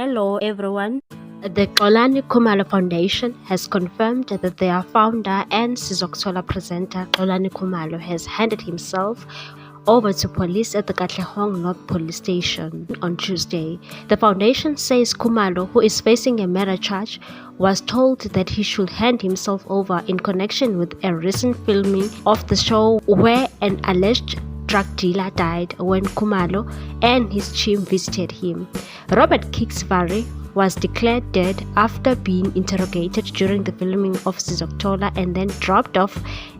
Hello everyone. The Xolani Khumalo Foundation has confirmed that their founder and Sizokuthola presenter Xolani Khumalo has handed himself over to police at the Katlehong North Police Station on Tuesday. The foundation says Khumalo, who is facing a murder charge, was told that he should hand himself over in connection with a recent filming of the show where an alleged drug dealer died when Khumalo and his team visited him. Robert Kiksvari was declared dead after being interrogated during the filming of Sizokuthola and then dropped off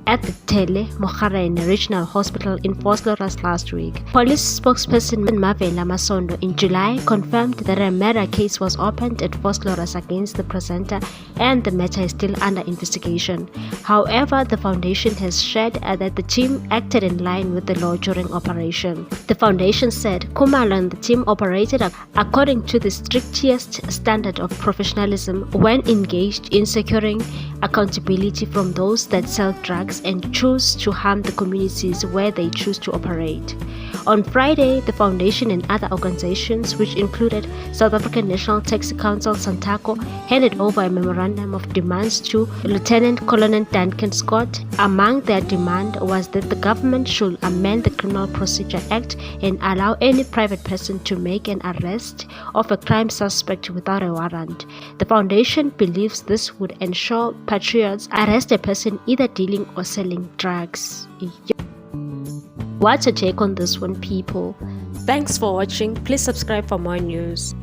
at the Tele Mogaren Regional Hospital in Vosloorus last week. Police spokesperson Mavela Masondo in July confirmed that a murder case was opened at Vosloorus against the presenter and the matter is still under investigation. However, the foundation has shared that the team acted in line with the law during operation. The foundation said Khumalo and the team operated according to the strictest standard of professionalism when engaged in securing accountability from those that sell drugs and choose to harm the communities where they choose to operate. On Friday, the foundation and other organizations, which included South African National Taxi Council Santaco, handed over a memorandum of demands to Lieutenant Colonel Duncan Scott. Among their demand was that the government should amend the Criminal Procedure Act and allow any private person to make an arrest of a crime suspect without a warrant. The foundation believes this would ensure patriots arrest a person either dealing or selling drugs. What's your take on this one, people? Thanks for watching. Please subscribe for more news.